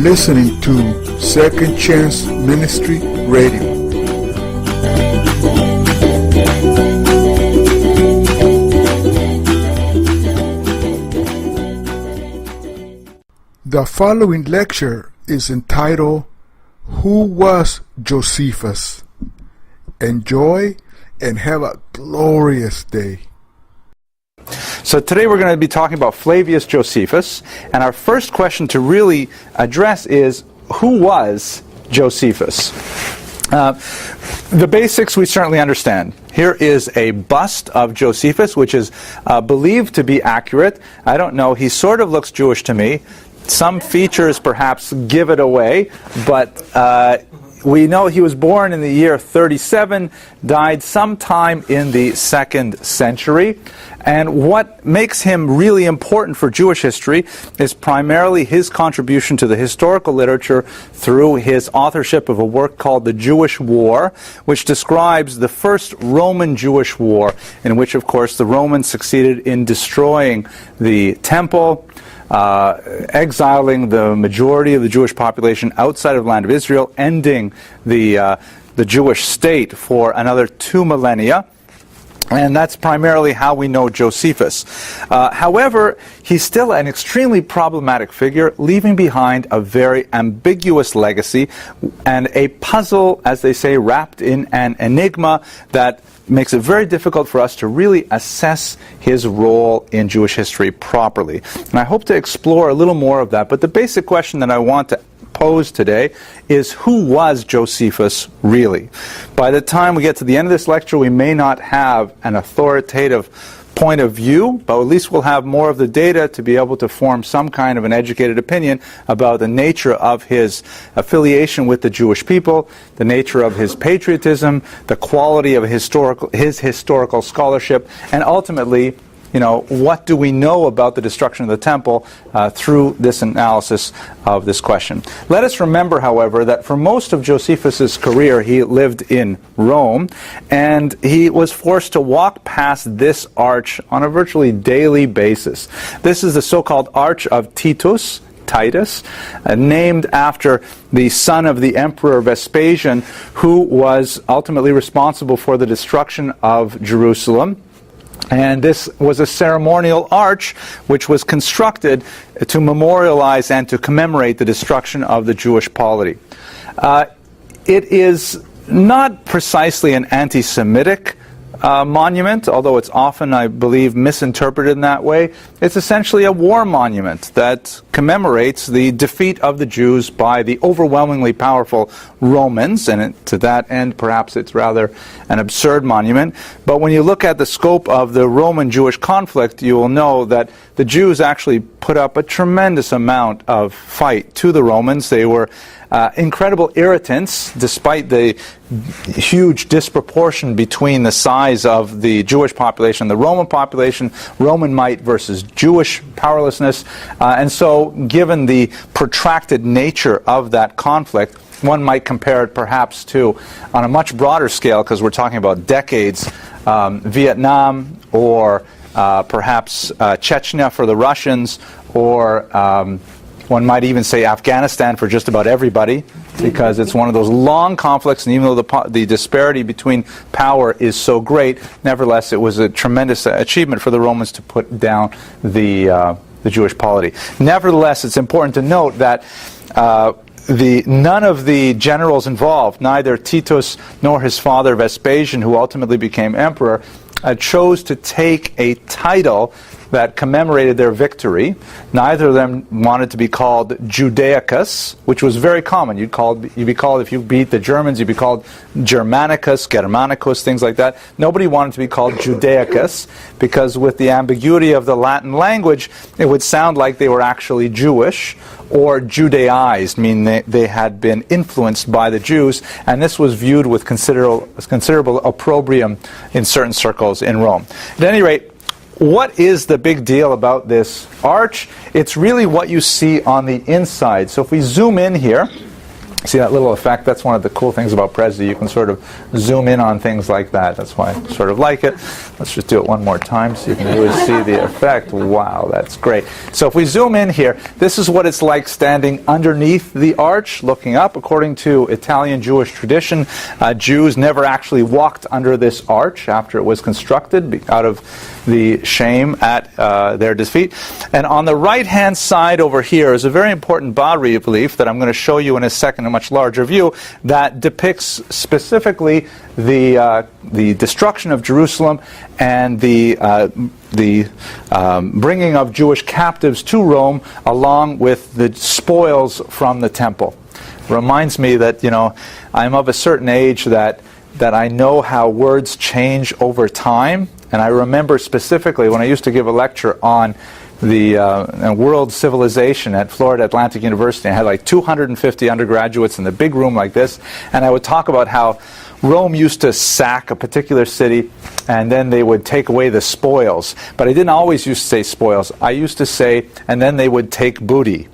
listening to Second Chance Ministry Radio. The following lecture is entitled, Who Was Josephus? Enjoy and have a glorious day. So today we're going to be talking about Flavius Josephus, and our first question to really address is, who was Josephus? The basics we certainly understand. Here is a bust of Josephus, which is believed to be accurate. I don't know, he sort of looks Jewish to me. Some features perhaps give it away, but we know he was born in the year 37, died sometime in the 2nd century. And what makes him really important for Jewish history is primarily his contribution to the historical literature through his authorship of a work called The Jewish War, which describes the first Roman-Jewish war, in which, of course, the Romans succeeded in destroying the temple, exiling the majority of the Jewish population outside of the land of Israel, ending the Jewish state for another 2 millennia. And that's primarily how we know Josephus. However, he's still an extremely problematic figure, leaving behind a very ambiguous legacy and a puzzle, as they say, wrapped in an enigma that makes it very difficult for us to really assess his role in Jewish history properly. And I hope to explore a little more of that. But the basic question that I want to pose today is, who was Josephus really? By the time we get to the end of this lecture, we may not have an authoritative point of view, but at least we'll have more of the data to be able to form some kind of an educated opinion about the nature of his affiliation with the Jewish people, the nature of his patriotism, the quality of his historical scholarship, and ultimately, what do we know about the destruction of the temple through this analysis of this question? Let us remember, however, that for most of Josephus' career he lived in Rome, and he was forced to walk past this arch on a virtually daily basis. This is the so-called Arch of Titus, named after the son of the Emperor Vespasian, who was ultimately responsible for the destruction of Jerusalem. And this was a ceremonial arch which was constructed to memorialize and to commemorate the destruction of the Jewish polity. It is not precisely an anti-Semitic monument, although it's often, I believe, misinterpreted in that way. It's essentially a war monument that commemorates the defeat of the Jews by the overwhelmingly powerful Romans, and to that end, perhaps it's rather an absurd monument. But when you look at the scope of the Roman-Jewish conflict, you will know that the Jews actually put up a tremendous amount of fight to the Romans. They were incredible irritants, despite the huge disproportion between the size of the Jewish population and the Roman population, Roman might versus Jewish powerlessness. And so, given the protracted nature of that conflict, one might compare it perhaps to, on a much broader scale, because we're talking about decades, Vietnam, or perhaps Chechnya for the Russians, or one might even say Afghanistan for just about everybody, because it's one of those long conflicts, and even though the disparity between power is so great, nevertheless it was a tremendous achievement for the Romans to put down the Jewish polity. Nevertheless, it's important to note that none of the generals involved, neither Titus nor his father Vespasian, who ultimately became emperor, chose to take a title that commemorated their victory. Neither of them wanted to be called Judaicus, which was very common. You'd be called, if you beat the Germans, you'd be called Germanicus, Germanicus, things like that. Nobody wanted to be called Judaicus, because with the ambiguity of the Latin language, it would sound like they were actually Jewish, or Judaized, meaning they had been influenced by the Jews, and this was viewed with considerable opprobrium in certain circles in Rome. At any rate, what is the big deal about this arch? It's really what you see on the inside. So if we zoom in here, See that little effect? That's one of the cool things about Prezi. You can sort of zoom in on things like that. That's why I sort of like it. Let's just do it one more time so you can really see the effect. Wow, that's great. So if we zoom in here, this is what it's like standing underneath the arch, looking up. According to Italian Jewish tradition, Jews never actually walked under this arch after it was constructed out of the shame at their defeat. And on the right-hand side over here is a very important bas-relief that I'm going to show you in a second, a much larger view, that depicts specifically the destruction of Jerusalem and the bringing of Jewish captives to Rome, along with the spoils from the temple. Reminds me that, I'm of a certain age that I know how words change over time. And I remember specifically when I used to give a lecture on the world civilization at Florida Atlantic University. I had like 250 undergraduates in the big room like this, and I would talk about how Rome used to sack a particular city, and then they would take away the spoils. But I didn't always used to say spoils. I used to say, and then they would take booty.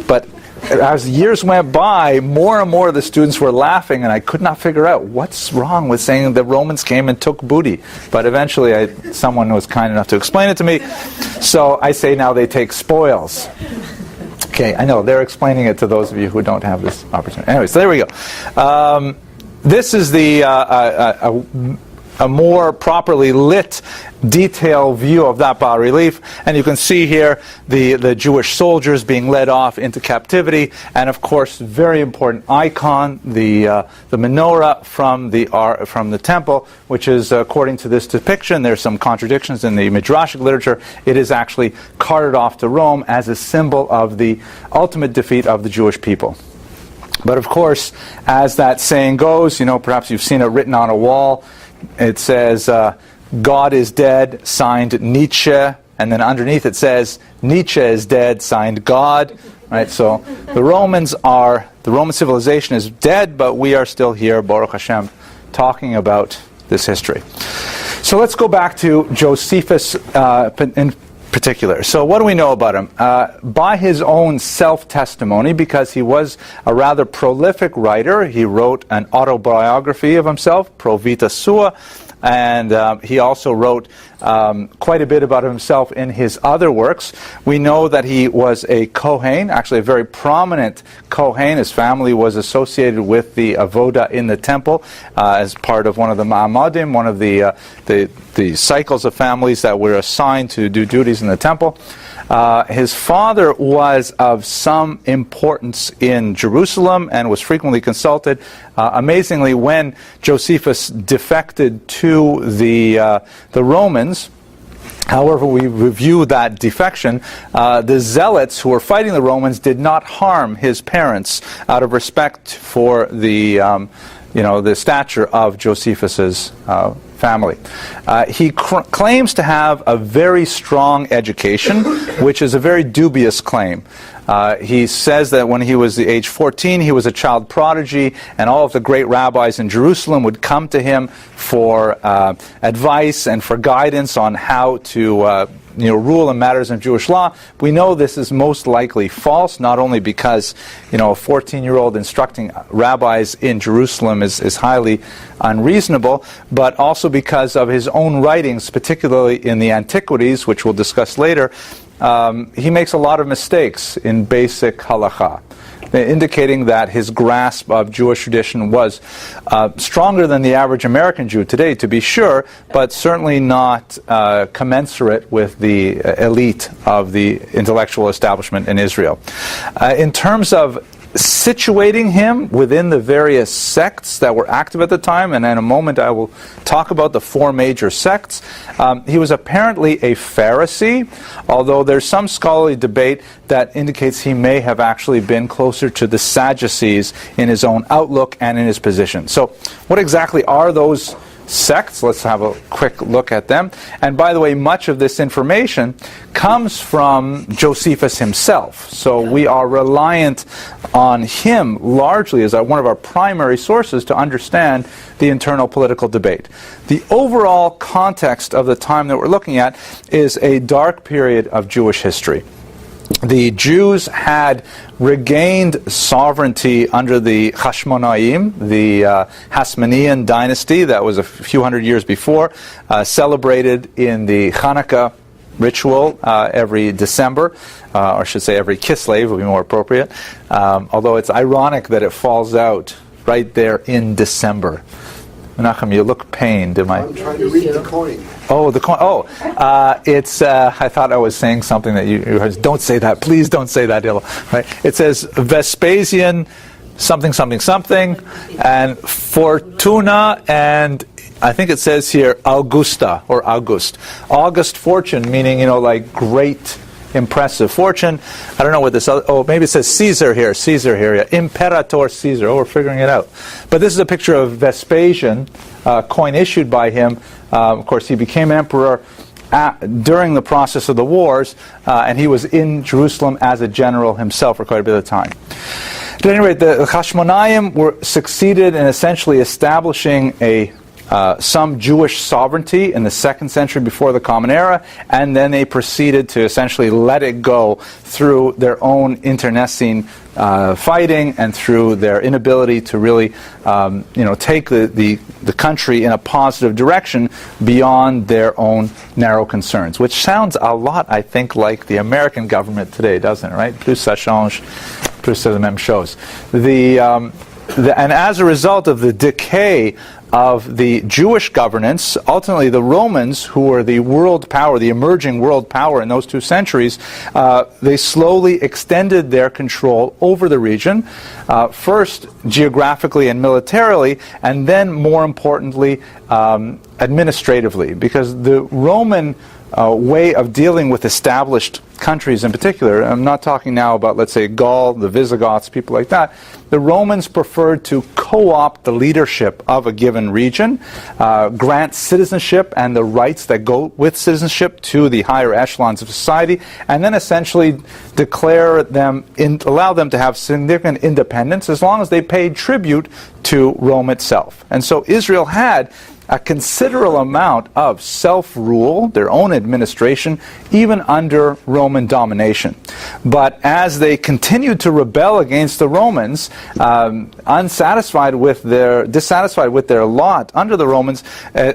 But as years went by, more and more of the students were laughing, and I could not figure out what's wrong with saying the Romans came and took booty. But eventually someone was kind enough to explain it to me. So I say now they take spoils. Okay, I know, they're explaining it to those of you who don't have this opportunity. Anyway, so there we go. This is a more properly lit, detailed view of that bas-relief, and you can see here the Jewish soldiers being led off into captivity, and of course, very important icon, the menorah from the temple, which is, according to this depiction, there's some contradictions in the Midrashic literature. It is actually carted off to Rome as a symbol of the ultimate defeat of the Jewish people. But of course, as that saying goes, perhaps you've seen it written on a wall. It says, God is dead, signed Nietzsche, and then underneath it says, Nietzsche is dead, signed God. Right? So the Roman civilization is dead, but we are still here, Baruch Hashem, talking about this history. So let's go back to Josephus in particular. So what do we know about him? By his own self-testimony, because he was a rather prolific writer, he wrote an autobiography of himself, Pro Vita Sua, and he also wrote quite a bit about himself in his other works. We know that he was a Kohen, actually a very prominent Kohen. His family was associated with the Avoda in the temple as part of one of the Ma'amadim, one of the cycles of families that were assigned to do duties in the temple. His father was of some importance in Jerusalem and was frequently consulted. Amazingly, when Josephus defected to the Romans, however we review that defection, the zealots who were fighting the Romans did not harm his parents out of respect for the stature of Josephus's family. He claims to have a very strong education, which is a very dubious claim. He says that when he was the age 14, he was a child prodigy, and all of the great rabbis in Jerusalem would come to him for advice and for guidance on how to rule in matters of Jewish law. We know this is most likely false, not only because a 14-year-old instructing rabbis in Jerusalem is highly unreasonable, but also because of his own writings, particularly in the Antiquities, which we'll discuss later. He makes a lot of mistakes in basic halakha, indicating that his grasp of Jewish tradition was stronger than the average American Jew today, to be sure, but certainly not commensurate with the elite of the intellectual establishment in Israel. In terms of situating him within the various sects that were active at the time, and in a moment I will talk about the four major sects. He was apparently a Pharisee, although there's some scholarly debate that indicates he may have actually been closer to the Sadducees in his own outlook and in his position. So what exactly are those sects? Let's have a quick look at them. And by the way, much of this information comes from Josephus himself. So we are reliant on him largely as one of our primary sources to understand the internal political debate. The overall context of the time that we're looking at is a dark period of Jewish history. the Jews had regained sovereignty under the Hashmonaim, the Hasmonean dynasty that was a few hundred years before, celebrated in the Hanukkah ritual every December, or I should say every Kislev would be more appropriate, although it's ironic that it falls out right there in December. Menachem, you look pained. I'm trying to read the coin. Oh, the coin. Oh, it's. I thought I was saying something that you heard. Don't say that. Please don't say that, Illa. Right? It says Vespasian, something, something, something, and Fortuna, and I think it says here Augusta or August. August fortune, meaning like great, impressive fortune. I don't know what this. Maybe it says Caesar here. Caesar here. Yeah. Imperator Caesar. Oh, we're figuring it out. But this is a picture of Vespasian, coin issued by him. Of course, he became emperor during the process of the wars, and he was in Jerusalem as a general himself for quite a bit of time. At any rate, the Hashmonaim were succeeded in essentially establishing some Jewish sovereignty in the 2nd century before the Common Era, and then they proceeded to essentially let it go through their own internecine fighting and through their inability to really take the country in a positive direction beyond their own narrow concerns, which sounds a lot, I think, like the American government today, doesn't it, right? Plus ça change, plus c'est la même chose. And as a result of the decay of the Jewish governance, ultimately the Romans, who were the world power, the emerging world power in those 2 centuries, they slowly extended their control over the region, first geographically and militarily, and then more importantly administratively, because the Roman way of dealing with established countries in particular, I'm not talking now about, let's say, Gaul, the Visigoths, people like that. The Romans preferred to co-opt the leadership of a given region, grant citizenship and the rights that go with citizenship to the higher echelons of society, and then essentially declare them, allow them to have significant independence as long as they paid tribute to Rome itself. And so Israel had a considerable amount of self-rule, their own administration, even under Roman domination. But as they continued to rebel against the Romans, dissatisfied with their lot under the Romans,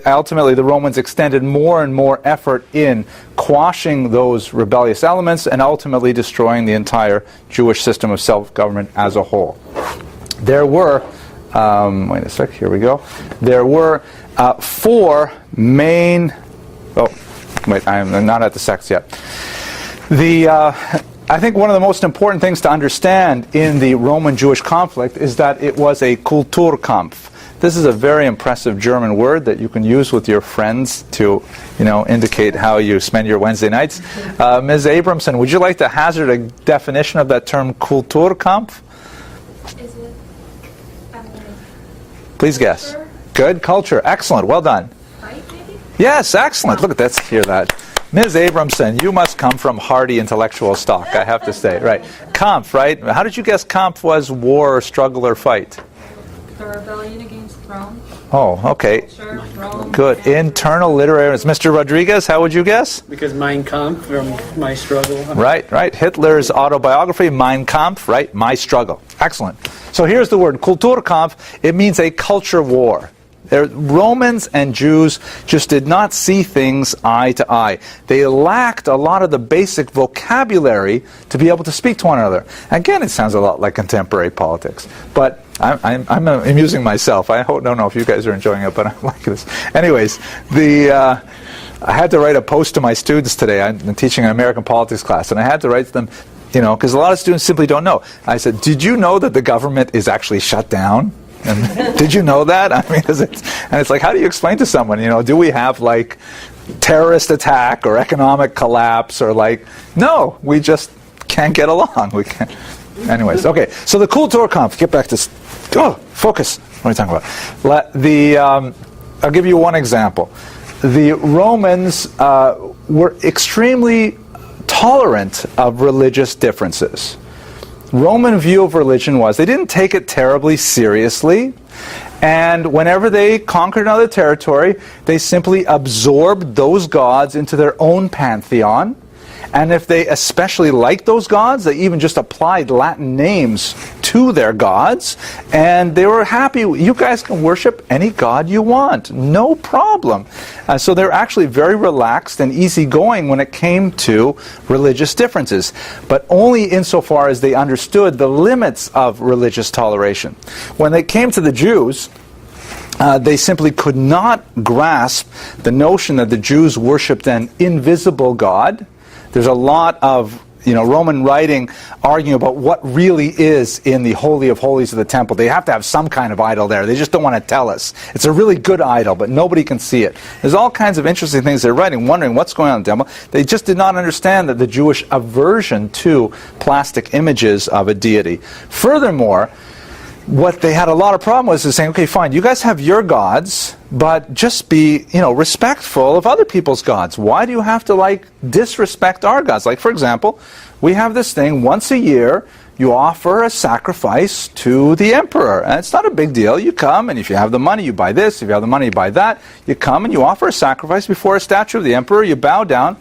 ultimately the Romans extended more and more effort in quashing those rebellious elements and ultimately destroying the entire Jewish system of self-government as a whole. There were, wait a sec, here we go. There were 4 main. Oh, wait, I'm not at the sex yet. I think one of the most important things to understand in the Roman-Jewish conflict is that it was a Kulturkampf. This is a very impressive German word that you can use with your friends to, indicate how you spend your Wednesday nights. Ms. Abramson, would you like to hazard a definition of that term Kulturkampf? Is it? Please guess. Good, culture. Excellent. Well done. Right, maybe? Yes, excellent. Look at that. Hear that. Ms. Abramson, you must come from hardy intellectual stock, I have to say. Right. Kampf, right? How did you guess Kampf was war, or struggle, or fight? The rebellion against Rome. Oh, okay. Culture, Rome. Good. Internal literary. Mr. Rodriguez, how would you guess? Because Mein Kampf, from My Struggle. Right. Hitler's autobiography, Mein Kampf, right? My Struggle. Excellent. So here's the word, Kulturkampf. It means a culture war. Romans and Jews just did not see things eye to eye. They lacked a lot of the basic vocabulary to be able to speak to one another. Again, it sounds a lot like contemporary politics. But I'm amusing myself. I don't know if you guys are enjoying it, but I'm liking this. Anyways, I had to write a post to my students today. I'm teaching an American politics class, and I had to write to them, because a lot of students simply don't know. I said, did you know that the government is actually shut down? And did you know that? I mean, it's like, how do you explain to someone, do we have like terrorist attack or economic collapse or no, we just can't get along. We can't. Anyways, okay. So the Kulturkampf, get back to, focus. What are we talking about? I'll give you one example. The Romans were extremely tolerant of religious differences. Roman view of religion was they didn't take it terribly seriously, and whenever they conquered another territory, they simply absorbed those gods into their own pantheon, And if they especially liked those gods, they even just applied Latin names to their gods, and they were happy. You guys can worship any god you want, no problem. So they're actually very relaxed and easygoing when it came to religious differences, but only insofar as they understood the limits of religious toleration. When they came to the Jews, they simply could not grasp the notion that the Jews worshipped an invisible God. There's a lot of Roman writing arguing about what really is in the Holy of Holies of the temple. They have to have some kind of idol there. They just don't want to tell us. It's a really good idol, but nobody can see it. There's all kinds of interesting things they're writing, wondering what's going on in the temple. They just did not understand that the Jewish aversion to plastic images of a deity. Furthermore, what they had a lot of problem with is saying, okay, fine, you guys have your gods, but just be, respectful of other people's gods. Why do you have to, disrespect our gods? Like, for example, we have this thing once a year, you offer a sacrifice to the emperor. And it's not a big deal. You come, and if you have the money, you buy this. If you have the money, you buy that. You come and you offer a sacrifice before a statue of the emperor. You bow down.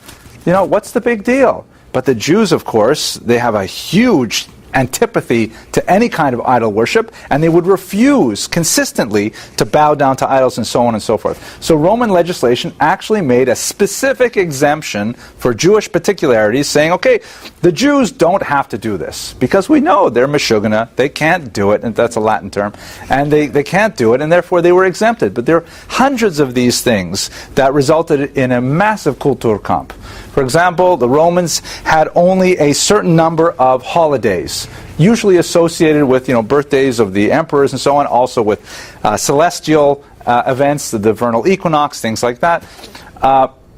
What's the big deal? But the Jews, of course, they have a huge antipathy to any kind of idol worship, and they would refuse consistently to bow down to idols and so on and so forth. So Roman legislation actually made a specific exemption for Jewish particularities, saying, okay, the Jews don't have to do this, because we know they're Meshugana, they can't do it, and that's a Latin term, and they can't do it, and therefore they were exempted. But there are hundreds of these things that resulted in a massive Kulturkampf. For example, the Romans had only a certain number of holidays, usually associated with birthdays of the emperors and so on, also with celestial events, the vernal equinox, things like that.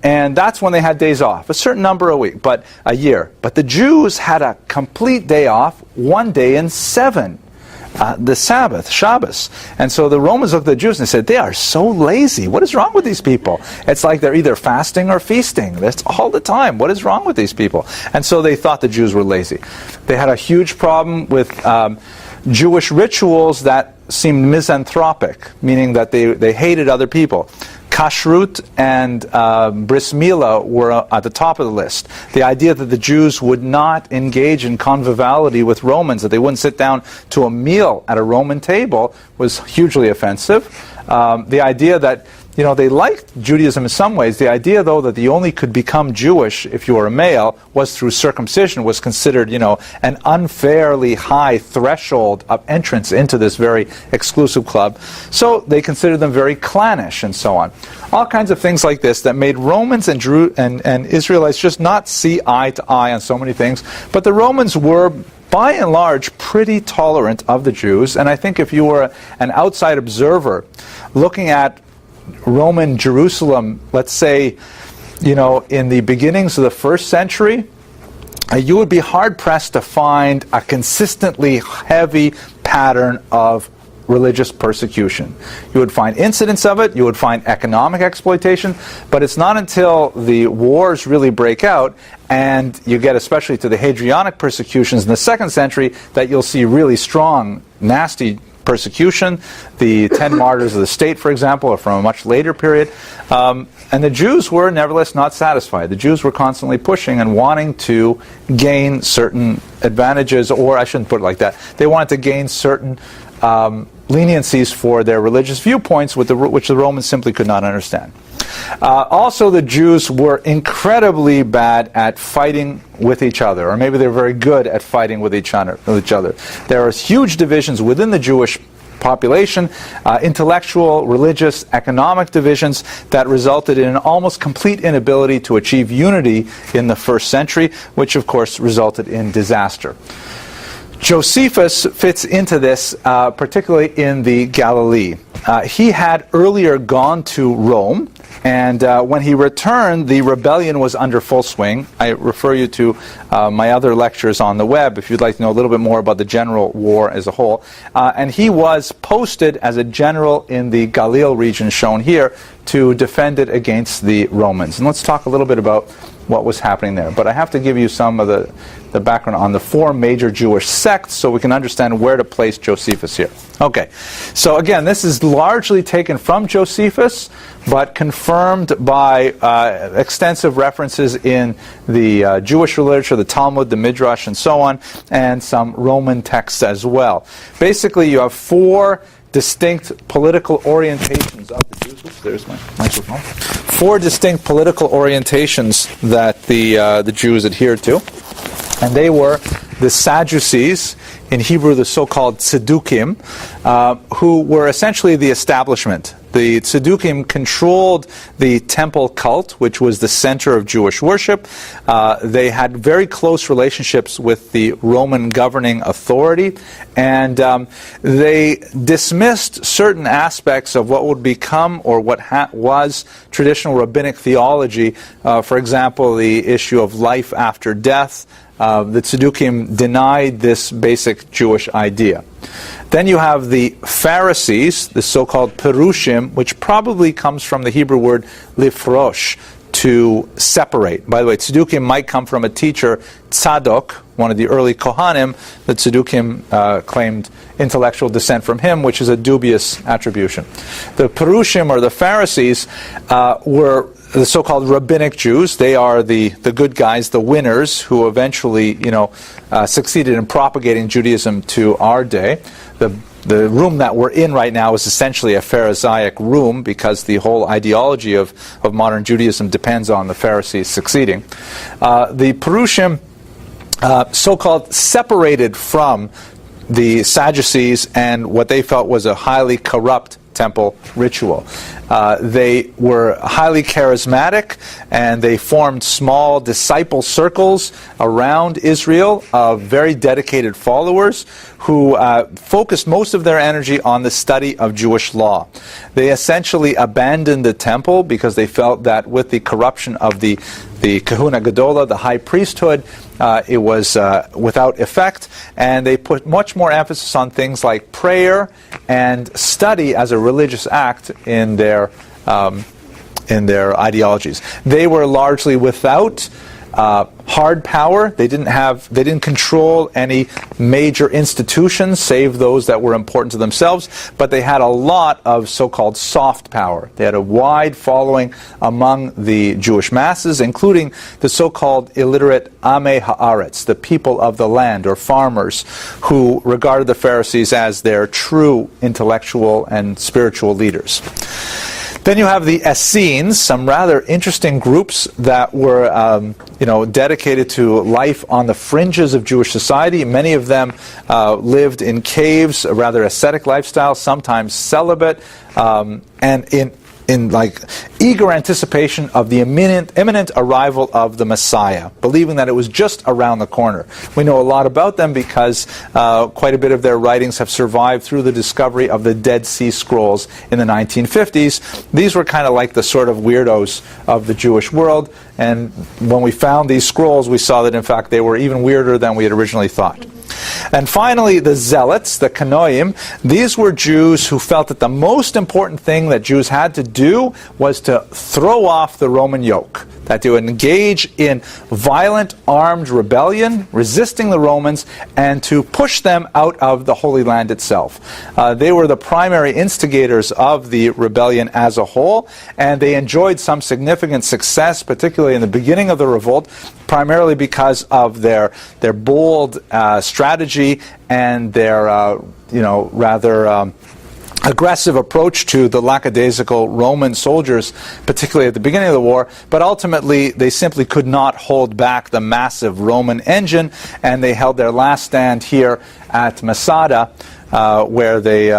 And that's when they had days off, a certain number a year. But the Jews had a complete day off, 1 day in 7. The Sabbath, Shabbos. And so the Romans looked at the Jews and they said, they are so lazy. What is wrong with these people? It's like they're either fasting or feasting. That's all the time. What is wrong with these people? And so they thought the Jews were lazy. They had a huge problem with Jewish rituals that seemed misanthropic, meaning that they hated other people. Kashrut and bris milah were at the top of the list. The idea that the Jews would not engage in conviviality with Romans, that they wouldn't sit down to a meal at a Roman table, was hugely offensive. The idea that they liked Judaism in some ways. The idea, though, that you only could become Jewish if you were a male was through circumcision, was considered, an unfairly high threshold of entrance into this very exclusive club. So they considered them very clannish and so on. All kinds of things like this that made Romans and Israelites just not see eye to eye on so many things. But the Romans were, by and large, pretty tolerant of the Jews. And I think if you were an outside observer looking at Roman Jerusalem, let's say, in the beginnings of the 1st century, you would be hard-pressed to find a consistently heavy pattern of religious persecution. You would find incidents of it, you would find economic exploitation, but it's not until the wars really break out and you get especially to the Hadrianic persecutions in the 2nd century that you'll see really strong, nasty persecution. The 10 martyrs of the state, for example, are from a much later period. And the Jews were nevertheless not satisfied. The Jews were constantly pushing and wanting to gain certain advantages, or I shouldn't put it like that. They wanted to gain certain leniencies for their religious viewpoints, which the Romans simply could not understand. Also, the Jews were incredibly bad at fighting with each other, or maybe they were very good at fighting with each other. There are huge divisions within the Jewish population, intellectual, religious, economic divisions that resulted in an almost complete inability to achieve unity in the 1st century, which of course resulted in disaster. Josephus fits into this, particularly in the Galilee. He had earlier gone to Rome, and when he returned, the rebellion was under full swing. I refer you to my other lectures on the web if you'd like to know a little bit more about the general war as a whole. And he was posted as a general in the Galilee region shown here to defend it against the Romans. And let's talk a little bit about what was happening there. But I have to give you some of the background on the 4 major Jewish sects so we can understand where to place Josephus here. Okay, so again, this is largely taken from Josephus, but confirmed by extensive references in the Jewish literature, the Talmud, the Midrash, and so on, and some Roman texts as well. Basically, you have 4 distinct political orientations of the Jews. Oops, there's my microphone. 4 distinct political orientations that the Jews adhered to. And they were the Sadducees, in Hebrew the so-called Tzedukim, who were essentially the establishment. The Tzedukim controlled the temple cult, which was the center of Jewish worship. They had very close relationships with the Roman governing authority, and they dismissed certain aspects of what would become or what was traditional rabbinic theology. For example, the issue of life after death. The Tzedukim denied this basic Jewish idea. Then you have the Pharisees, the so-called Perushim, which probably comes from the Hebrew word lifrosh, to separate. By the way, Tzedukim might come from a teacher, Tzadok, one of the early Kohanim. The Tzedukim claimed intellectual descent from him, which is a dubious attribution. The Perushim, or the Pharisees, were the so-called rabbinic Jews. They are the good guys, the winners, who eventually, succeeded in propagating Judaism to our day. The room that we're in right now is essentially a Pharisaic room, because the whole ideology of modern Judaism depends on the Pharisees succeeding. The Perushim, so-called, separated from the Sadducees and what they felt was a highly corrupt temple ritual. They were highly charismatic, and they formed small disciple circles around Israel of very dedicated followers who focused most of their energy on the study of Jewish law. They essentially abandoned the temple because they felt that with the corruption of the Kahuna Gadola, the high priesthood, it was without effect, and they put much more emphasis on things like prayer and study as a religious act in their ideologies. They were largely without hard power. They didn't control any major institutions, save those that were important to themselves, but they had a lot of so-called soft power. They had a wide following among the Jewish masses, including the so-called illiterate Amei Haaretz, the people of the land, or farmers, who regarded the Pharisees as their true intellectual and spiritual leaders. Then you have the Essenes, some rather interesting groups that were dedicated to life on the fringes of Jewish society. Many of them lived in caves, a rather ascetic lifestyle, sometimes celibate, and in eager anticipation of the imminent arrival of the Messiah, believing that it was just around the corner. We know a lot about them because quite a bit of their writings have survived through the discovery of the Dead Sea Scrolls in the 1950s. These were kind of like the sort of weirdos of the Jewish world, and when we found these scrolls, we saw that in fact they were even weirder than we had originally thought. And finally, the Zealots, the Kanoim. These were Jews who felt that the most important thing that Jews had to do was to throw off the Roman yoke, that to engage in violent armed rebellion, resisting the Romans, and to push them out of the Holy Land itself. They were the primary instigators of the rebellion as a whole, and they enjoyed some significant success, particularly in the beginning of the revolt, primarily because of their bold strategy and their rather aggressive approach to the lackadaisical Roman soldiers, particularly at the beginning of the war. But ultimately, they simply could not hold back the massive Roman engine, and they held their last stand here at Masada, where they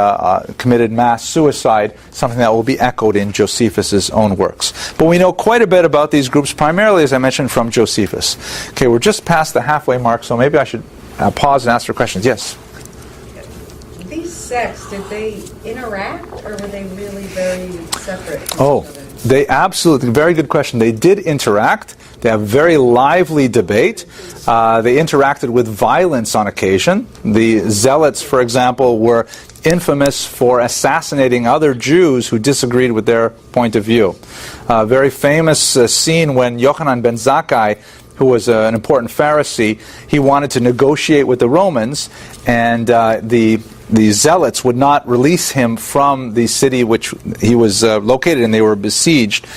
committed mass suicide, something that will be echoed in Josephus' own works. But we know quite a bit about these groups, primarily, as I mentioned, from Josephus. Okay, we're just past the halfway mark, so maybe I should pause and ask for questions. Yes? These sects, did they interact, or were they really very separate from Oh, each other? they absolutely, very good question. They did interact. They have very lively debate. They interacted with violence on occasion. The Zealots, for example, were infamous for assassinating other Jews who disagreed with their point of view. A very famous scene when Yochanan ben Zakkai, who was an important Pharisee, he wanted to negotiate with the Romans, and the zealots would not release him from the city which he was located in. They were besieged.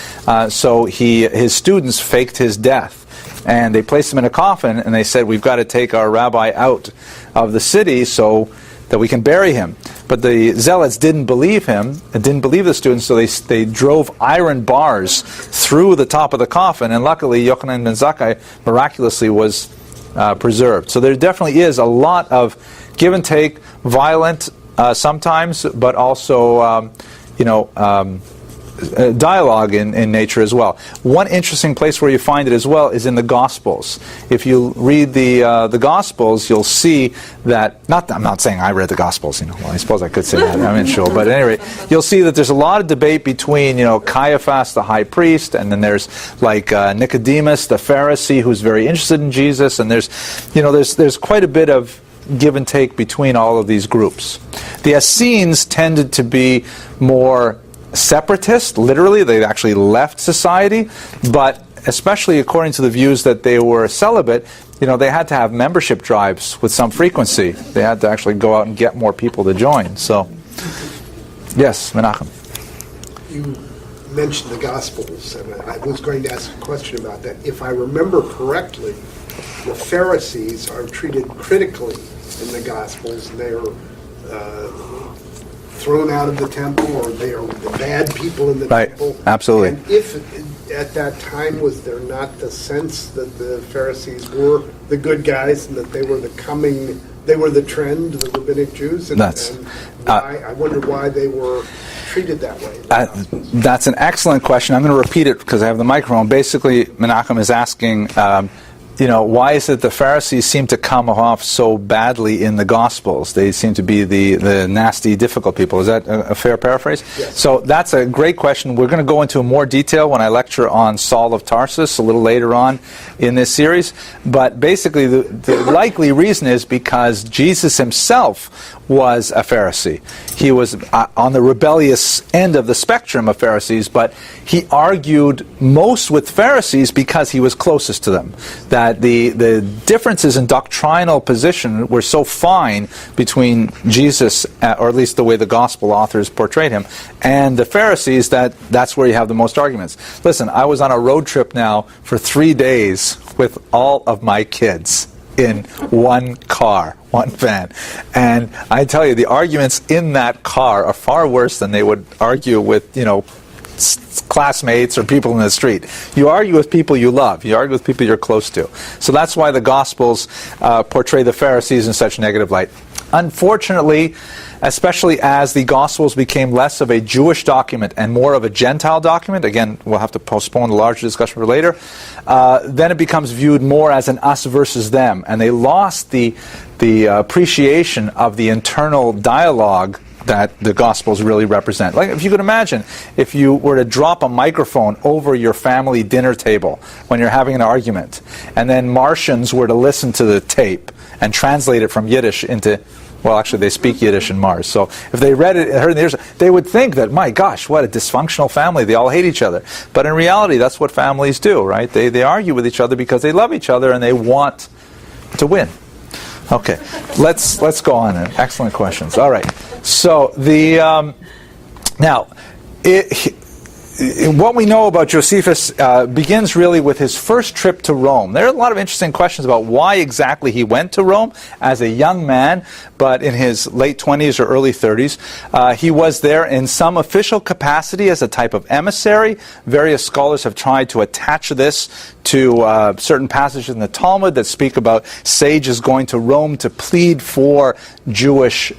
So his students faked his death. And they placed him in a coffin, and they said, we've got to take our rabbi out of the city so that we can bury him. But the zealots didn't believe him, and didn't believe the students, so they drove iron bars through the top of the coffin, and luckily Yochanan ben Zakkai miraculously was preserved. So there definitely is a lot of give and take, violent sometimes, but also dialogue in nature as well. One interesting place where you find it as well is in the Gospels. If you read the Gospels, you'll see that, I'm not saying I read the Gospels, well, I suppose I could say that, I'm not sure, but at any rate, you'll see that there's a lot of debate between, Caiaphas, the high priest, and then there's Nicodemus, the Pharisee, who's very interested in Jesus, and there's quite a bit of give and take between all of these groups. The Essenes tended to be more separatist, literally, they actually left society, but especially according to the views that they were celibate, they had to have membership drives with some frequency. They had to actually go out and get more people to join. So, yes, Menachem. You mentioned the Gospels, and I was going to ask a question about that. If I remember correctly, the Pharisees are treated critically in the Gospels. They are thrown out of the temple, or they are the bad people in the temple. Absolutely. And if at that time was there not the sense that the Pharisees were the good guys and that they were the trend, the rabbinic Jews, and I wonder why they were treated that way. That's an excellent question. I'm going to repeat it because I have the microphone. Basically, Menachem is asking, why is it the Pharisees seem to come off so badly in the Gospels? They seem to be the nasty, difficult people. Is that a fair paraphrase? Yes. So that's a great question. We're going to go into more detail when I lecture on Saul of Tarsus a little later on in this series. But basically, the likely reason is because Jesus himself was a Pharisee. He was on the rebellious end of the spectrum of Pharisees, but he argued most with Pharisees because he was closest to them. That the differences in doctrinal position were so fine between Jesus, or at least the way the gospel authors portrayed him, and the Pharisees, that's where you have the most arguments. Listen, I was on a road trip now for 3 days with all of my kids in one car, one van. And I tell you, the arguments in that car are far worse than they would argue with, classmates or people in the street. You argue with people you love. You argue with people you're close to. So that's why the Gospels portray the Pharisees in such negative light. Unfortunately, especially as the Gospels became less of a Jewish document and more of a Gentile document, again, we'll have to postpone the larger discussion for later, then it becomes viewed more as an us versus them, and they lost the appreciation of the internal dialogue that the Gospels really represent. Like, if you could imagine, if you were to drop a microphone over your family dinner table when you're having an argument, and then Martians were to listen to the tape and translate it from Yiddish into, well, actually, they speak Yiddish in Mars. So if they read it, heard it, they would think that, my gosh, what a dysfunctional family. They all hate each other. But in reality, that's what families do, right? They argue with each other because they love each other and they want to win. Okay, let's go on. Excellent questions. All right. So what we know about Josephus begins really with his first trip to Rome. There are a lot of interesting questions about why exactly he went to Rome as a young man, but in his late 20s or early 30s. He was there in some official capacity as a type of emissary. Various scholars have tried to attach this to certain passages in the Talmud that speak about sages going to Rome to plead for Jewish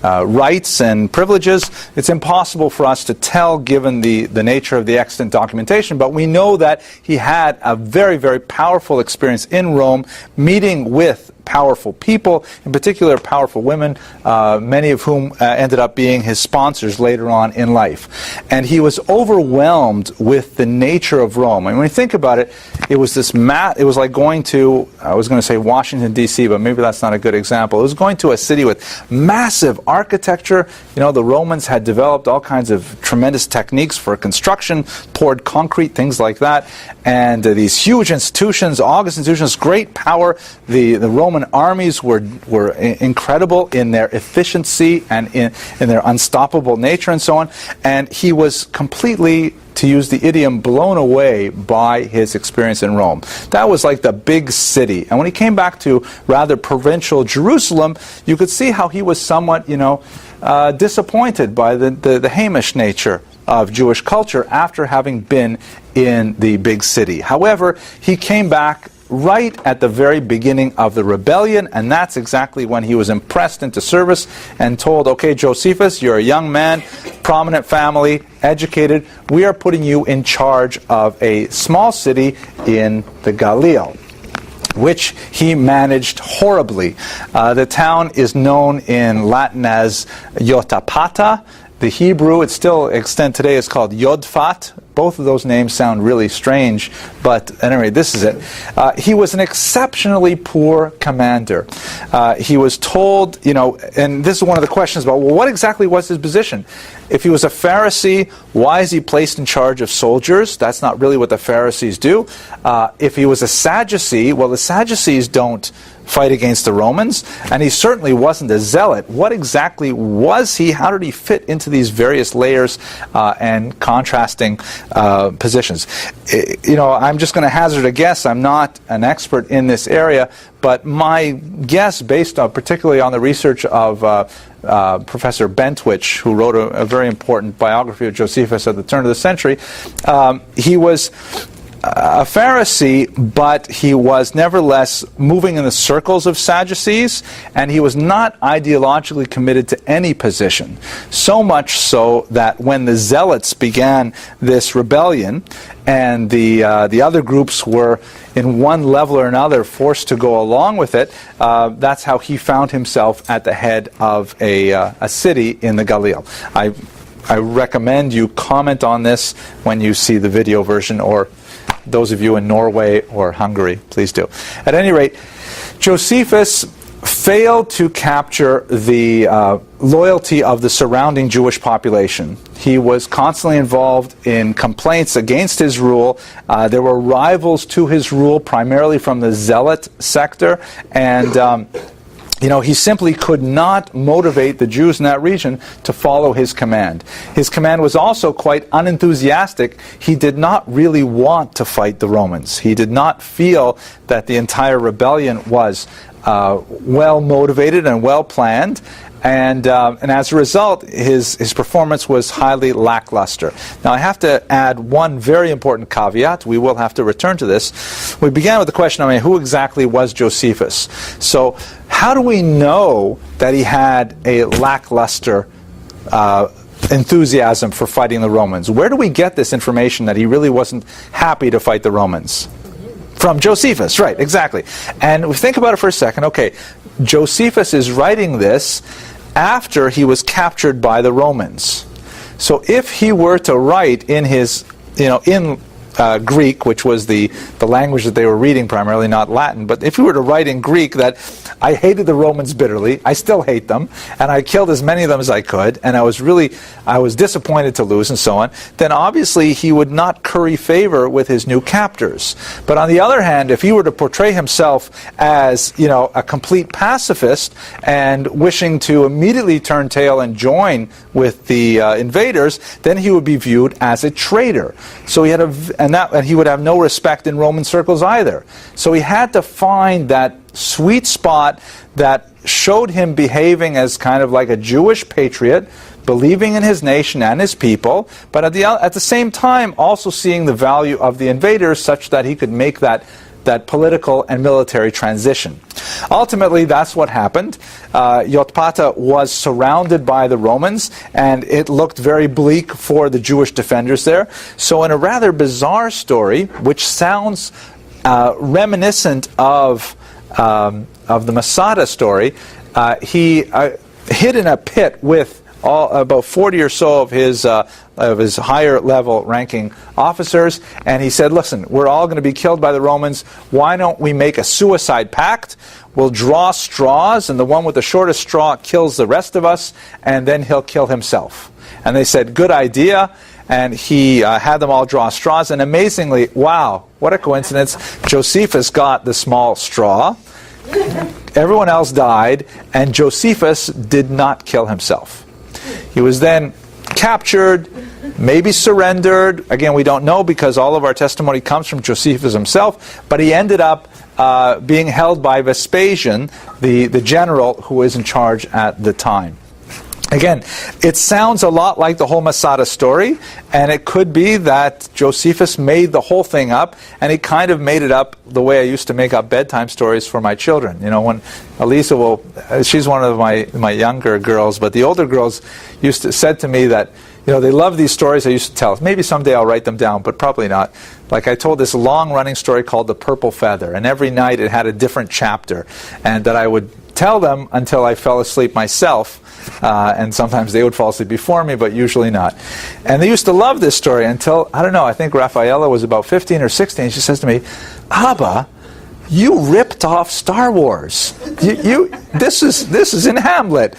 rights and privileges. It's impossible for us to tell given the nature of the extant documentation, but we know that he had a very, very powerful experience in Rome, meeting with powerful people, in particular powerful women, many of whom ended up being his sponsors later on in life. And he was overwhelmed with the nature of Rome. And when you think about it, it was it was like going to, I was going to say Washington, D.C., but maybe that's not a good example. It was going to a city with massive architecture. You know, the Romans had developed all kinds of tremendous techniques for construction, poured concrete, things like that. And these huge institutions, august institutions, great power. The Roman armies were incredible in their efficiency and in their unstoppable nature and so on. And he was completely, to use the idiom, blown away by his experience in Rome. That was like the big city. And when he came back to rather provincial Jerusalem, you could see how he was somewhat, disappointed by the Hamish nature of Jewish culture after having been in the big city. However, he came back right at the very beginning of the rebellion, and that's exactly when he was impressed into service and told, okay, Josephus, you're a young man, prominent family, educated, we are putting you in charge of a small city in the Galilee, which he managed horribly. The town is known in Latin as Jotapata. The Hebrew, it's still extant today, is called Yodfat. Both of those names sound really strange, but anyway, this is it. He was an exceptionally poor commander. He was told, and this is one of the questions about, well, what exactly was his position? If he was a Pharisee, why is he placed in charge of soldiers? That's not really what the Pharisees do. If he was a Sadducee, well, the Sadducees don't fight against the Romans, and he certainly wasn't a zealot. What exactly was he? How did he fit into these various layers and contrasting positions? I'm just going to hazard a guess. I'm not an expert in this area, but my guess, based on particularly on the research of Professor Bentwich, who wrote a very important biography of Josephus at the turn of the century, he was a Pharisee, but he was nevertheless moving in the circles of Sadducees, and he was not ideologically committed to any position. So much so that when the Zealots began this rebellion, and the other groups were, in one level or another, forced to go along with it, that's how he found himself at the head of a city in the Galilee. I recommend you comment on this when you see the video version, or those of you in Norway or Hungary, please do. At any rate, Josephus failed to capture the loyalty of the surrounding Jewish population. He was constantly involved in complaints against his rule. There were rivals to his rule, primarily from the Zealot sector, and he simply could not motivate the Jews in that region to follow his command. His command was also quite unenthusiastic. He did not really want to fight the Romans. He did not feel that the entire rebellion was well motivated and well planned. And as a result, his performance was highly lackluster. Now, I have to add one very important caveat. We will have to return to this. We began with the question, who exactly was Josephus? So, how do we know that he had a lackluster enthusiasm for fighting the Romans? Where do we get this information that he really wasn't happy to fight the Romans? From Josephus, right, exactly. And we think about it for a second. Okay, Josephus is writing this after he was captured by the Romans. So if he were to write in his, in Greek, which was the language that they were reading primarily, not Latin, but if he were to write in Greek that I hated the Romans bitterly, I still hate them, and I killed as many of them as I could, and I was disappointed to lose, and so on, then obviously he would not curry favor with his new captors. But on the other hand, if he were to portray himself as, a complete pacifist and wishing to immediately turn tail and join with the invaders, then he would be viewed as a traitor. So he had and he would have no respect in Roman circles either. So he had to find that sweet spot that showed him behaving as kind of like a Jewish patriot, believing in his nation and his people, but at the same time also seeing the value of the invaders such that he could make that political and military transition. Ultimately, that's what happened. Jotapata was surrounded by the Romans, and it looked very bleak for the Jewish defenders there. So in a rather bizarre story, which sounds reminiscent of of the Masada story, he hid in a pit with about 40 or so of his higher level ranking officers, and he said, listen, we're all going to be killed by the Romans. Why don't we make a suicide pact? We'll draw straws, and the one with the shortest straw kills the rest of us, and then he'll kill himself. And they said, good idea. And he had them all draw straws, and amazingly, wow, what a coincidence, Josephus got the small straw. Everyone else died, and Josephus did not kill himself. He was then captured, maybe surrendered. Again, we don't know because all of our testimony comes from Josephus himself, but he ended up being held by Vespasian, the general who was in charge at the time. Again, it sounds a lot like the whole Masada story, and it could be that Josephus made the whole thing up, and he kind of made it up the way I used to make up bedtime stories for my children. You know, when Elisa she's one of my younger girls, but the older girls said to me that, you know, they love these stories I used to tell. Maybe someday I'll write them down, but probably not. Like I told this long-running story called The Purple Feather, and every night it had a different chapter, and that I would tell them until I fell asleep myself. And sometimes they would fall asleep before me, but usually not. And they used to love this story until, I don't know, I think Rafaela was about 15 or 16. She says to me, Abba, you ripped off Star Wars. This is in Hamlet.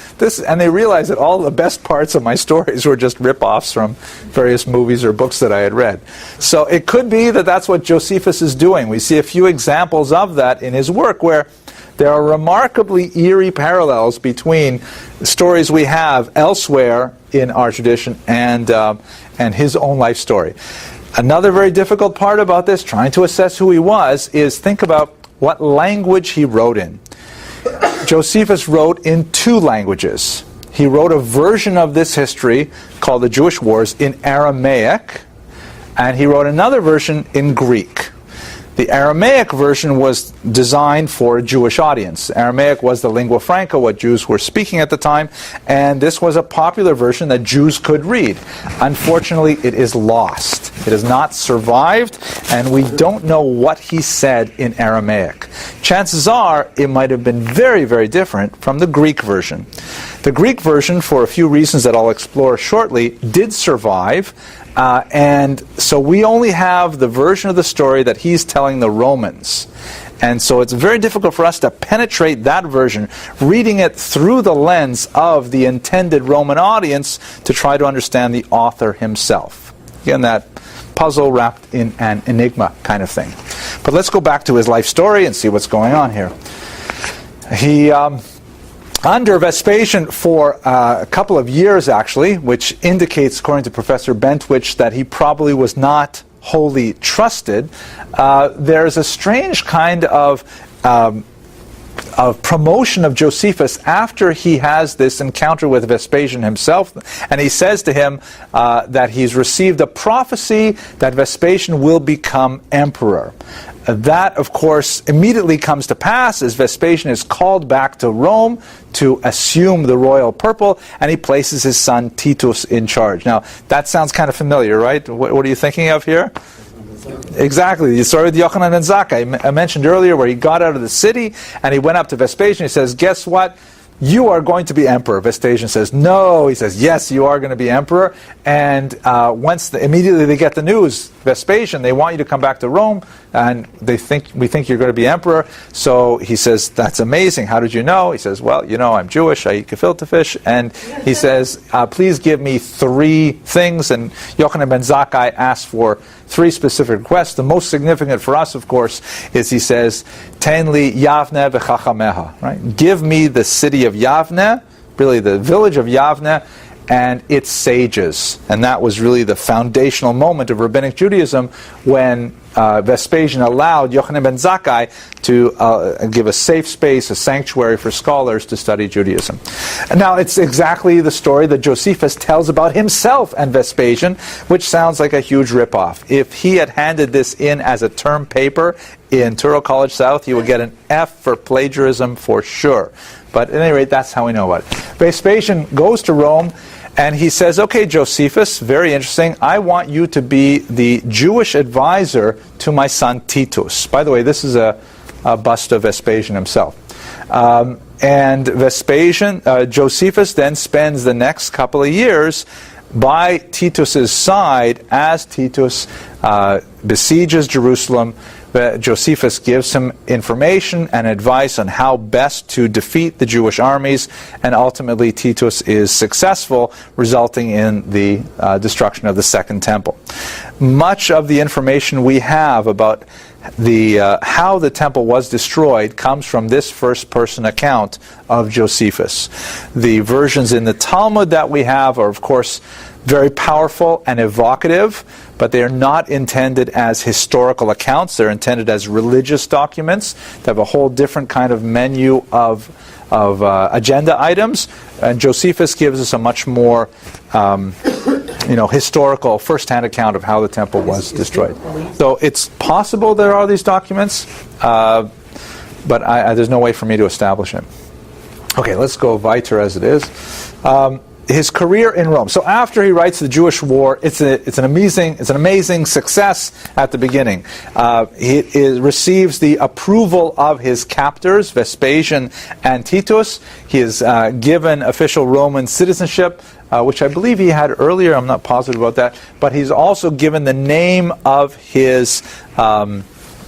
And they realized that all the best parts of my stories were just rip-offs from various movies or books that I had read. So it could be that that's what Josephus is doing. We see a few examples of that in his work where there are remarkably eerie parallels between stories we have elsewhere in our tradition and his own life story. Another very difficult part about this, trying to assess who he was, is think about what language he wrote in. Josephus wrote in two languages. He wrote a version of this history called the Jewish Wars in Aramaic, and he wrote another version in Greek. The Aramaic version was designed for a Jewish audience. Aramaic was the lingua franca, what Jews were speaking at the time, and this was a popular version that Jews could read. Unfortunately, it is lost. It has not survived, and we don't know what he said in Aramaic. Chances are it might have been very, very different from the Greek version. The Greek version, for a few reasons that I'll explore shortly, did survive. And so we only have the version of the story that he's telling the Romans. And so it's very difficult for us to penetrate that version, reading it through the lens of the intended Roman audience to try to understand the author himself. Again, that puzzle wrapped in an enigma kind of thing. But let's go back to his life story and see what's going on here. He... under Vespasian for a couple of years, actually, which indicates, according to Professor Bentwich, that he probably was not wholly trusted, there's a strange kind of promotion of Josephus after he has this encounter with Vespasian himself. And he says to him that he's received a prophecy that Vespasian will become emperor. That, of course, immediately comes to pass as Vespasian is called back to Rome to assume the royal purple, and he places his son Titus in charge. Now, that sounds kind of familiar, right? What are you thinking of here? Exactly. The story with Yochanan ben Zakkai I mentioned earlier, where he got out of the city and he went up to Vespasian. He says, guess what? You are going to be emperor. Vespasian says, no. He says, yes, you are going to be emperor. And immediately they get the news, Vespasian, they want you to come back to Rome, and we think you're going to be emperor. So he says, that's amazing. How did you know? He says, well, you know, I'm Jewish. I eat gefilte fish. And he says, please give me 3 things. And Yochanan ben Zakkai asks for 3 specific requests. The most significant for us, of course, is he says, Ten li Yavne v'chachameha, right? Give me the city of Yavne, really the village of Yavne, and its sages. And that was really the foundational moment of Rabbinic Judaism when Vespasian allowed Yochanan ben Zakkai to give a safe space, a sanctuary for scholars to study Judaism. And now it's exactly the story that Josephus tells about himself and Vespasian, which sounds like a huge ripoff. If he had handed this in as a term paper in Touro College South, he would get an F for plagiarism for sure. But at any rate, that's how we know about it. Vespasian goes to Rome, and he says, okay, Josephus, very interesting, I want you to be the Jewish advisor to my son Titus. By the way, this is a bust of Vespasian himself. And Vespasian, Josephus then spends the next couple of years by Titus's side as Titus besieges Jerusalem. Josephus gives him information and advice on how best to defeat the Jewish armies, and ultimately Titus is successful, resulting in the destruction of the Second Temple. Much of the information we have about how the temple was destroyed comes from this first-person account of Josephus. The versions in the Talmud that we have are, of course, very powerful and evocative, but they are not intended as historical accounts. They're intended as religious documents that have a whole different kind of menu of agenda items. And Josephus gives us a much more historical, first-hand account of how the temple was destroyed. So it's possible there are these documents, but there's no way for me to establish it. Okay, let's go weiter as it is. His career in Rome. So after he writes the Jewish War, it's an amazing success at the beginning. He receives the approval of his captors, Vespasian and Titus. He is given official Roman citizenship, which I believe he had earlier. I'm not positive about that. But he's also given the name of his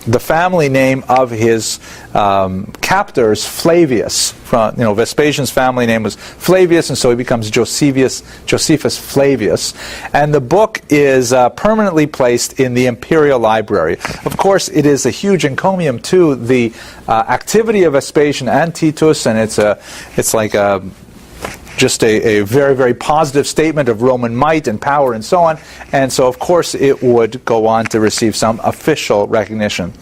the family name of his captors, Flavius. Vespasian's family name was Flavius, and so he becomes Josephus Flavius. And the book is permanently placed in the Imperial Library. Of course, it is a huge encomium to the activity of Vespasian and Titus, and it's like just a very, very positive statement of Roman might and power and so on. And so, of course, it would go on to receive some official recognition.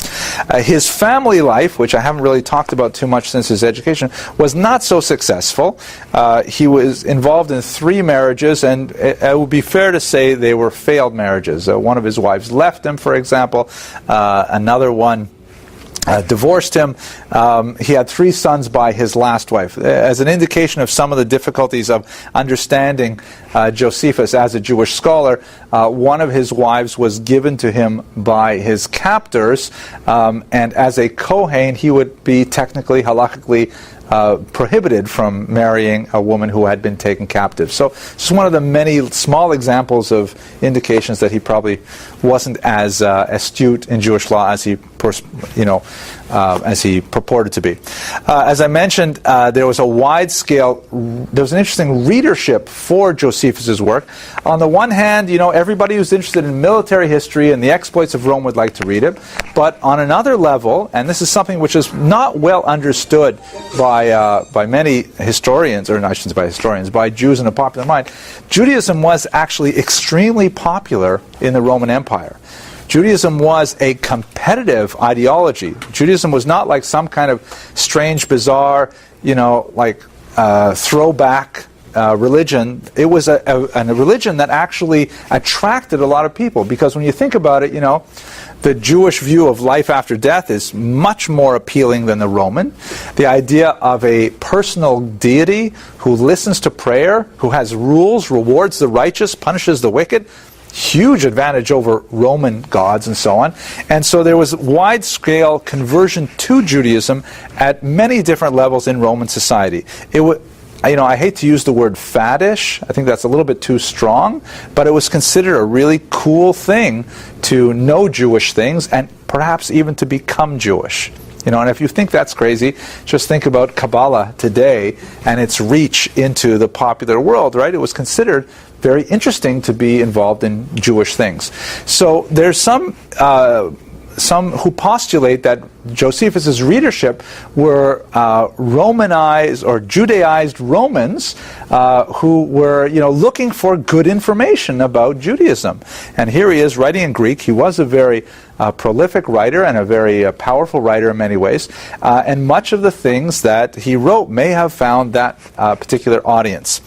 His family life, which I haven't really talked about too much since his education, was not so successful. He was involved in 3 marriages, and it would be fair to say they were failed marriages. One of his wives left him, for example. Another one divorced him. He had 3 sons by his last wife. As an indication of some of the difficulties of understanding Josephus as a Jewish scholar, one of his wives was given to him by his captors, and as a Kohen, he would be technically, halakhically, prohibited from marrying a woman who had been taken captive. So it's one of the many small examples of indications that he probably wasn't as astute in Jewish law as he purported to be. As I mentioned, there was an interesting readership for Josephus's work. On the one hand, everybody who's interested in military history and the exploits of Rome would like to read it. But on another level, and this is something which is not well understood by many historians, or I shouldn't say by historians, by Jews in the popular mind, Judaism was actually extremely popular in the Roman Empire. Judaism was a competitive ideology. Judaism was not like some kind of strange, bizarre, throwback religion. It was a religion that actually attracted a lot of people, because when you think about it, the Jewish view of life after death is much more appealing than the Roman. The idea of a personal deity who listens to prayer, who has rules, rewards the righteous, punishes the wicked, huge advantage over Roman gods and so on. And so there was wide-scale conversion to Judaism at many different levels in Roman society. I hate to use the word faddish. I think that's a little bit too strong, but it was considered a really cool thing to know Jewish things and perhaps even to become Jewish. And if you think that's crazy, just think about Kabbalah today and its reach into the popular world, right? It was considered very interesting to be involved in Jewish things. So there's some who postulate that Josephus's readership were Romanized or Judaized Romans who were, looking for good information about Judaism. And here he is writing in Greek. He was a very prolific writer and a very powerful writer in many ways. And much of the things that he wrote may have found that particular audience.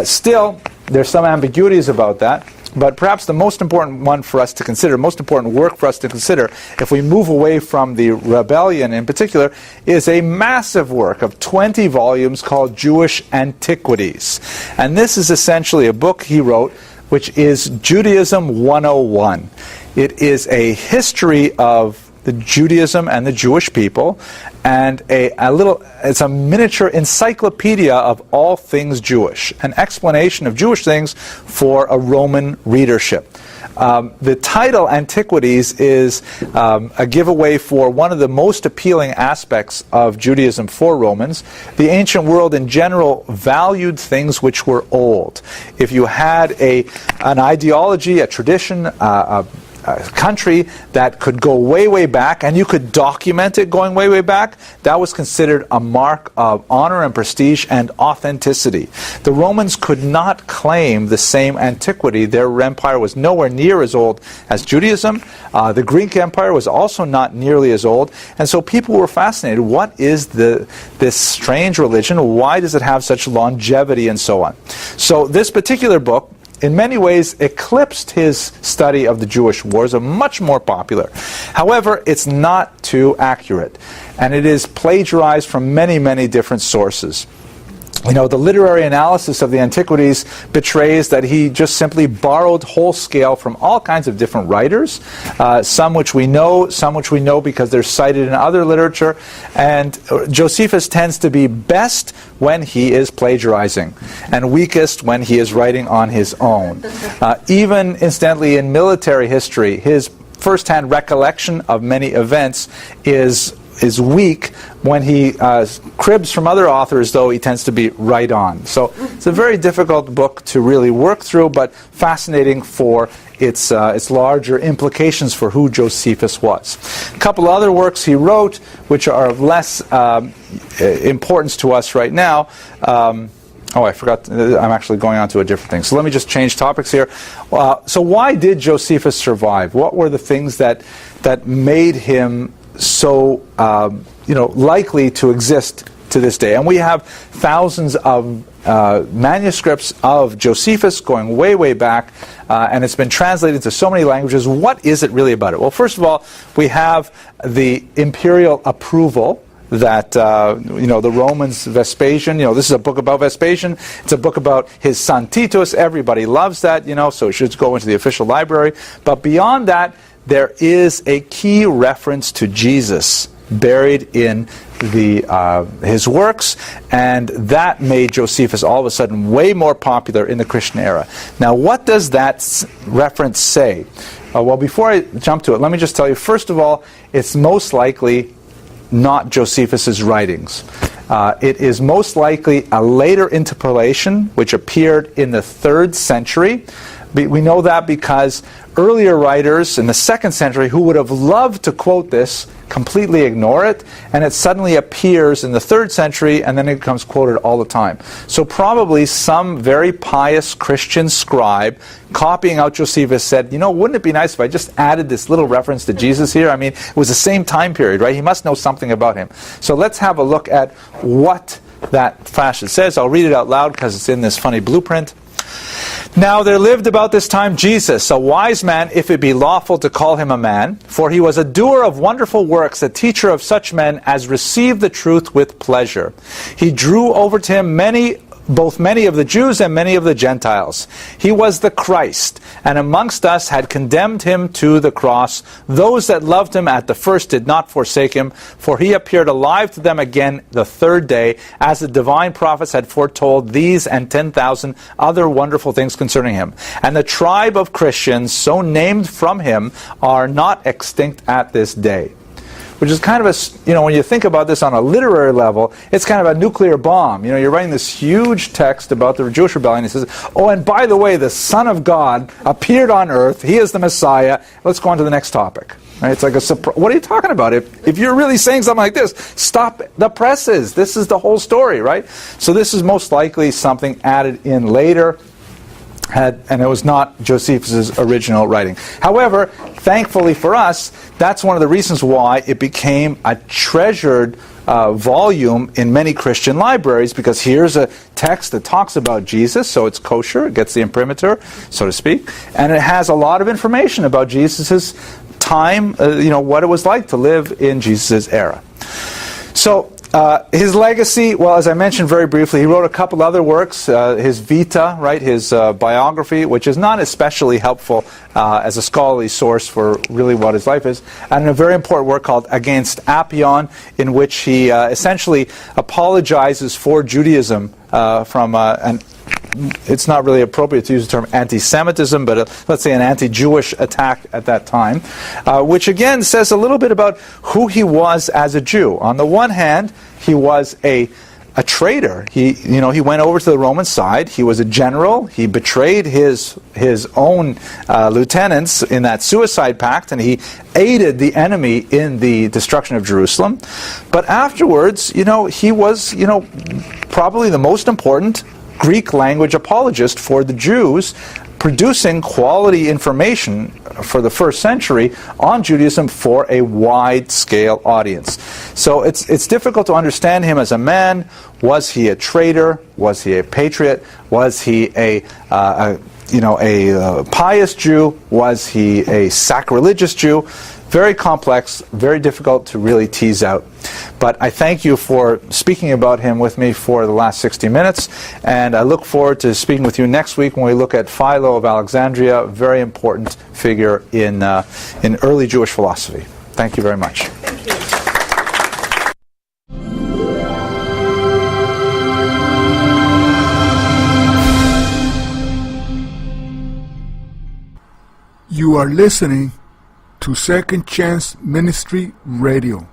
Still, there's some ambiguities about that. But perhaps the most important one for us to consider, most important work for us to consider, if we move away from the rebellion in particular, is a massive work of 20 volumes called Jewish Antiquities. And this is essentially a book he wrote, which is Judaism 101. It is a history of the Judaism and the Jewish people, and it's a miniature encyclopedia of all things Jewish, an explanation of Jewish things for a Roman readership. The title Antiquities is a giveaway for one of the most appealing aspects of Judaism for Romans. The ancient world in general valued things which were old. If you had an ideology, a tradition, a country that could go way, way back, and you could document it going way, way back, that was considered a mark of honor and prestige and authenticity. The Romans could not claim the same antiquity. Their empire was nowhere near as old as Judaism. The Greek Empire was also not nearly as old, and so people were fascinated. What is this strange religion? Why does it have such longevity and so on? So this particular book, in many ways, eclipsed his study of the Jewish wars, are much more popular. However, it's not too accurate, and it is plagiarized from many, many different sources. You know, the literary analysis of the Antiquities betrays that he just simply borrowed whole scale from all kinds of different writers, some which we know because they're cited in other literature, and Josephus tends to be best when he is plagiarizing, and weakest when he is writing on his own. Even, incidentally, in military history, his first-hand recollection of many events is weak. When he cribs from other authors, though, he tends to be right on. So it's a very difficult book to really work through, but fascinating for its larger implications for who Josephus was. A couple other works he wrote, which are of less importance to us right now. I forgot. I'm actually going on to a different thing. So let me just change topics here. So why did Josephus survive? What were the things that made him so likely to exist to this day? And we have thousands of manuscripts of Josephus going way, way back, and it's been translated to so many languages. What is it really about it? Well, first of all, we have the imperial approval that the Romans, Vespasian, this is a book about Vespasian. It's a book about his son Titus. Everybody loves that, so it should go into the official library. But beyond that, there is a key reference to Jesus buried in his works, and that made Josephus all of a sudden way more popular in the Christian era. Now, what does that reference say? Well, before I jump to it, let me just tell you, first of all, it's most likely not Josephus's writings. It is most likely a later interpolation which appeared in the 3rd century. We know that because earlier writers in the 2nd century who would have loved to quote this completely ignore it, and it suddenly appears in the 3rd century, and then it becomes quoted all the time. So probably some very pious Christian scribe copying out Josephus said, wouldn't it be nice if I just added this little reference to Jesus here? I mean, it was the same time period, right? He must know something about him. So let's have a look at what that passage says. I'll read it out loud because it's in this funny blueprint. Now there lived about this time Jesus, a wise man, if it be lawful to call him a man, for he was a doer of wonderful works, a teacher of such men as received the truth with pleasure. He drew over to him both many of the Jews and many of the Gentiles. He was the Christ, and amongst us had condemned him to the cross. Those that loved him at the first did not forsake him, for he appeared alive to them again the 3rd day, as the divine prophets had foretold these and 10,000 other wonderful things concerning him. And the tribe of Christians, so named from him, are not extinct at this day. Which is kind of when you think about this on a literary level, it's kind of a nuclear bomb. You're writing this huge text about the Jewish rebellion. He says, and by the way, the Son of God appeared on earth. He is the Messiah. Let's go on to the next topic. Right? It's like a surprise. What are you talking about? If you're really saying something like this, stop the presses. This is the whole story, right? So this is most likely something added in later. And it was not Josephus' original writing. However, thankfully for us, that's one of the reasons why it became a treasured volume in many Christian libraries, because here's a text that talks about Jesus, so it's kosher, it gets the imprimatur, so to speak, and it has a lot of information about Jesus' time, what it was like to live in Jesus' era. So His legacy, well, as I mentioned very briefly, he wrote a couple other works. His Vita, right, his biography, which is not especially helpful as a scholarly source for really what his life is, and a very important work called Against Apion, in which he essentially apologizes for Judaism from an it's not really appropriate to use the term anti-Semitism, but let's say an anti-Jewish attack at that time, which again says a little bit about who he was as a Jew. On the one hand, he was a traitor. He went over to the Roman side. He was a general. He betrayed his own lieutenants in that suicide pact, and he aided the enemy in the destruction of Jerusalem. But afterwards, he was, probably the most important Greek language apologist for the Jews, producing quality information for the first century on Judaism for a wide-scale audience. So it's difficult to understand him as a man. Was he a traitor? Was he a patriot? Was he a pious Jew? Was he a sacrilegious Jew? Very complex, very difficult to really tease out. But I thank you for speaking about him with me for the last 60 minutes, and I look forward to speaking with you next week when we look at Philo of Alexandria, a very important figure in early Jewish philosophy. Thank you very much. Thank you. You are listening to Second Chance Ministry Radio.